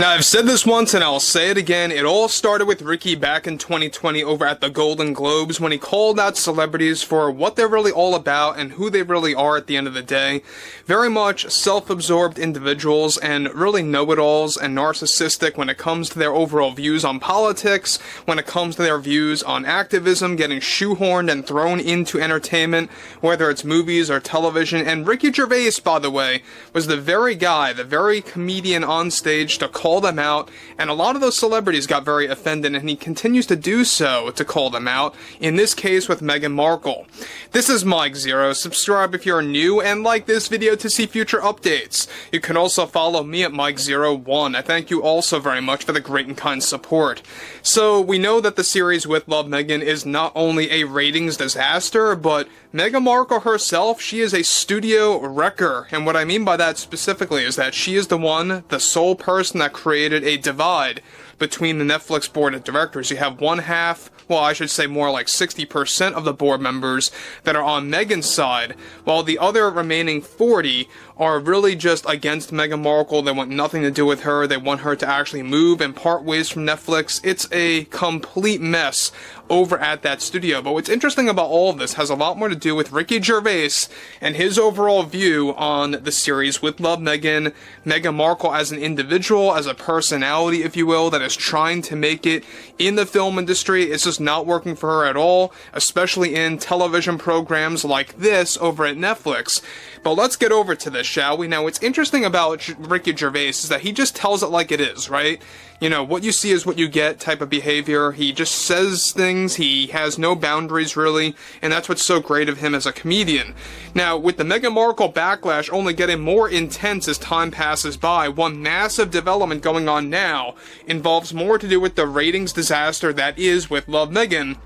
Now, I've said this once and I'll say it again, it all started with Ricky back in 2020 over at the Golden Globes when he called out celebrities for what they're really all about and who they really are at the end of the day. Very much self-absorbed individuals and really know-it-alls and narcissistic when it comes to their overall views on politics, when it comes to their views on activism, getting shoehorned and thrown into entertainment, whether it's movies or television. And Ricky Gervais, by the way, was the very guy, the very comedian on stage to call them out, and a lot of those celebrities got very offended, and he continues to do so to call them out, in this case with Meghan Markle. This is Mike Zero. Subscribe if you're new, and like this video to see future updates. You can also follow me at Mike01. I thank you also very much for the great and kind support. So, we know that the series with Love Meghan is not only a ratings disaster, but Meghan Markle herself, she is a studio wrecker, and what I mean by that specifically is that she is the sole person that created a divide between the Netflix board of directors. You have one half, well, I should say more like 60% of the board members that are on Meghan's side, while the other remaining 40 are really just against Meghan Markle. They want nothing to do with her. They want her to actually move and part ways from Netflix. It's a complete mess over at that studio. But what's interesting about all of this has a lot more to do with Ricky Gervais and his overall view on the series with Love Meghan, Meghan Markle as an individual, as a personality, if you will, that is trying to make it in the film industry. It's just not working for her at all, especially in television programs like this over at Netflix. But let's get over to this, shall we? Now, what's interesting about Ricky Gervais is that he just tells it like it is, right? You know, what you see is what you get type of behavior. He just says things, he has no boundaries really, and that's what's so great of him as a comedian. Now, with the Meghan Markle backlash only getting more intense as time passes by, one massive development going on now involves more to do with the ratings disaster that is with Love Meghan,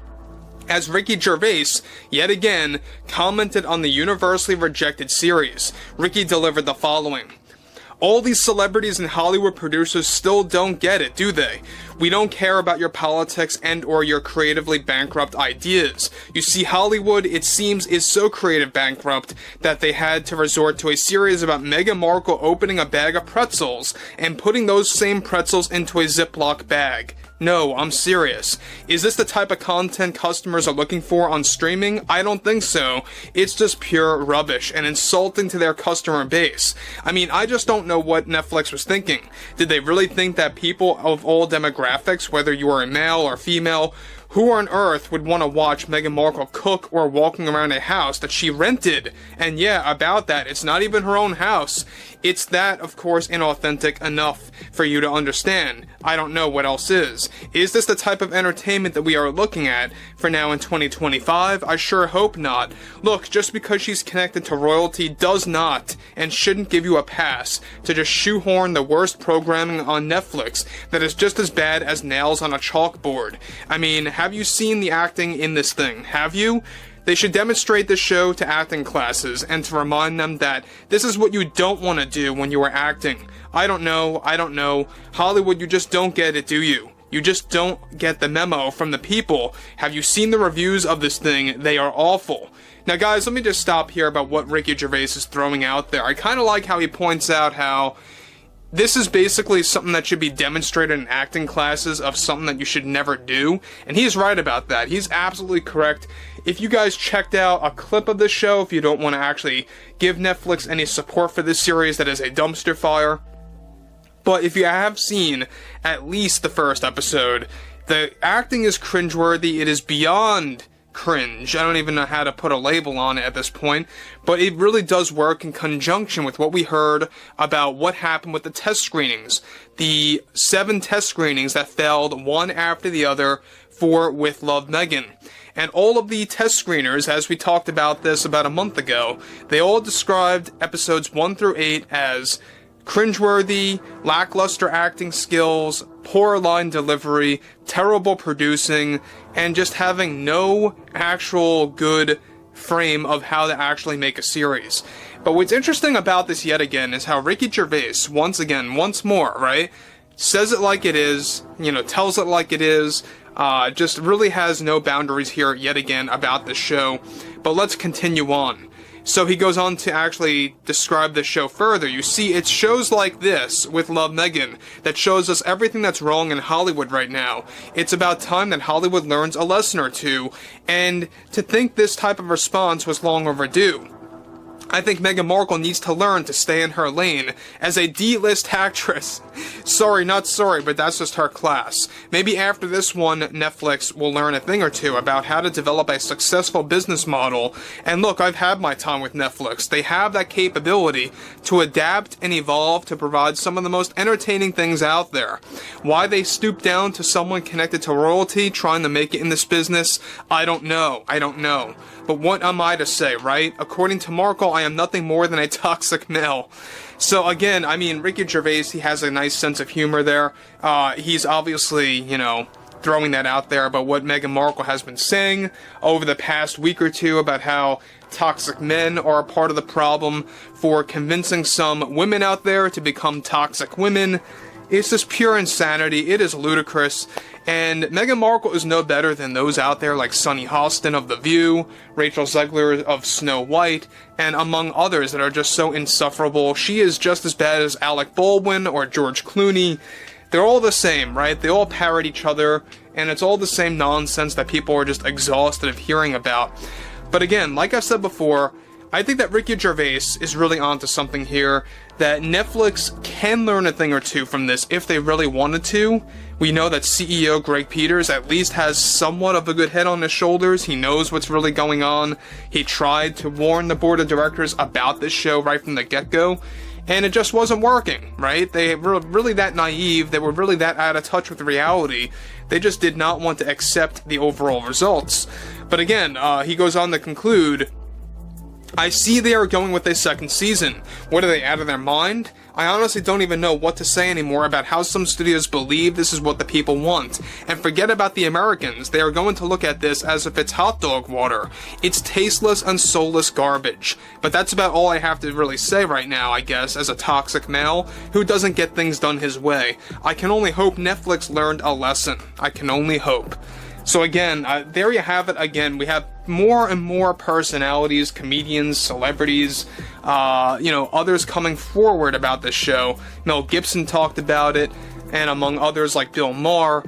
as Ricky Gervais, yet again, commented on the universally rejected series. Ricky delivered the following. All these celebrities and Hollywood producers still don't get it, do they? We don't care about your politics and or your creatively bankrupt ideas. You see, Hollywood, it seems, is so creative bankrupt that they had to resort to a series about Meghan Markle opening a bag of pretzels and putting those same pretzels into a Ziploc bag. No, I'm serious. Is this the type of content customers are looking for on streaming? I don't think so. It's just pure rubbish and insulting to their customer base. I mean, I just don't know what Netflix was thinking. Did they really think that people of all demographics, whether you are a male or female, who on earth would want to watch Meghan Markle cook or walking around a house that she rented? And yeah, about that, it's not even her own house. It's that, of course, inauthentic enough for you to understand. I don't know what else is. Is this the type of entertainment that we are looking at for now in 2025? I sure hope not. Look, just because she's connected to royalty does not and shouldn't give you a pass to just shoehorn the worst programming on Netflix that is just as bad as nails on a chalkboard. I mean, have you seen the acting in this thing? Have you? They should demonstrate this show to acting classes and to remind them that this is what you don't want to do when you are acting. I don't know. Hollywood, you just don't get it, do you? You just don't get the memo from the people. Have you seen the reviews of this thing? They are awful. Now guys, let me just stop here about what Ricky Gervais is throwing out there. I kind of like how he points out how this is basically something that should be demonstrated in acting classes of something that you should never do, and he's right about that. He's absolutely correct. If you guys checked out a clip of this show, if you don't want to actually give Netflix any support for this series that is a dumpster fire, but if you have seen at least the first episode, the acting is cringeworthy. It is beyond cringe. I don't even know how to put a label on it at this point, but it really does work in conjunction with what we heard about what happened with the test screenings. The 7 test screenings that failed one after the other for With Love Meghan. And all of the test screeners, as we talked about this about a month ago, they all described episodes 1 through 8 as cringeworthy, lackluster acting skills, poor line delivery, terrible producing, and just having no actual good frame of how to actually make a series. But what's interesting about this yet again is how Ricky Gervais, once more, right, says it like it is, tells it like it is, just really has no boundaries here yet again about this show. But let's continue on. So he goes on to actually describe the show further. You see, it's shows like this with Love Meghan that shows us everything that's wrong in Hollywood right now. It's about time that Hollywood learns a lesson or two, and to think this type of response was long overdue. I think Meghan Markle needs to learn to stay in her lane as a D-list actress. Sorry, not sorry, but that's just her class. Maybe after this one, Netflix will learn a thing or two about how to develop a successful business model. And look, I've had my time with Netflix. They have that capability to adapt and evolve to provide some of the most entertaining things out there. Why they stoop down to someone connected to royalty trying to make it in this business, I don't know. But what am I to say, right? According to Markle, I am nothing more than a toxic male. So again, I mean, Ricky Gervais, he has a nice sense of humor there. He's obviously, throwing that out there about what Meghan Markle has been saying over the past week or two about how toxic men are a part of the problem for convincing some women out there to become toxic women. It's just pure insanity. It is ludicrous. And Meghan Markle is no better than those out there like Sunny Hostin of The View, Rachel Zegler of Snow White, and among others that are just so insufferable. She is just as bad as Alec Baldwin or George Clooney. They're all the same, right? They all parrot each other, and it's all the same nonsense that people are just exhausted of hearing about. But again, like I've said before, I think that Ricky Gervais is really onto something here, that Netflix can learn a thing or two from this if they really wanted to. We know that CEO Greg Peters at least has somewhat of a good head on his shoulders. He knows what's really going on. He tried to warn the board of directors about this show right from the get-go, and it just wasn't working, right? They were really that naive. They were really that out of touch with reality. They just did not want to accept the overall results. But again, he goes on to conclude, I see they are going with a second season. What, are they out of their mind? I honestly don't even know what to say anymore about how some studios believe this is what the people want. And forget about the Americans. They are going to look at this as if it's hot dog water. It's tasteless and soulless garbage. But that's about all I have to really say right now, I guess, as a toxic male who doesn't get things done his way. I can only hope Netflix learned a lesson. I can only hope. So again, there you have it again. We have more and more personalities, comedians, celebrities, others coming forward about this show. Mel Gibson talked about it, and among others like Bill Maher.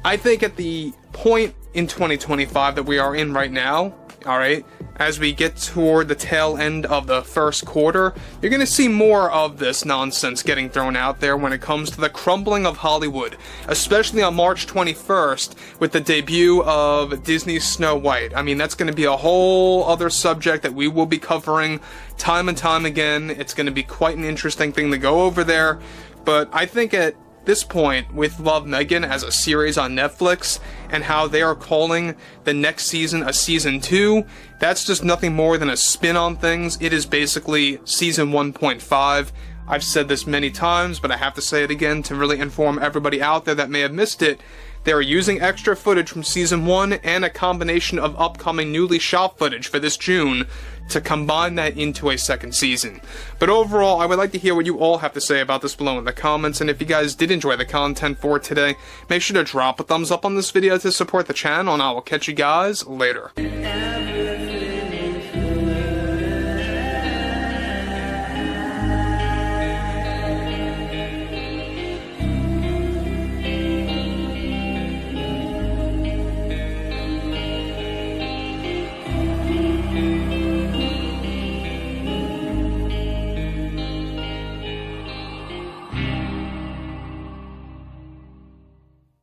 I think at the point in 2025 that we are in right now, alright, as we get toward the tail end of the first quarter, you're going to see more of this nonsense getting thrown out there when it comes to the crumbling of Hollywood, especially on March 21st with the debut of Disney's Snow White. I mean, that's going to be a whole other subject that we will be covering time and time again. It's going to be quite an interesting thing to go over there, but I think at this point, with Love Meghan as a series on Netflix, and how they are calling the next season a season 2, that's just nothing more than a spin on things. It is basically season 1.5. I've said this many times, but I have to say it again to really inform everybody out there that may have missed it. They are using extra footage from season 1 and a combination of upcoming newly shot footage for this June to combine that into a second season. But overall, I would like to hear what you all have to say about this below in the comments, and if you guys did enjoy the content for today, make sure to drop a thumbs up on this video to support the channel, and I will catch you guys later.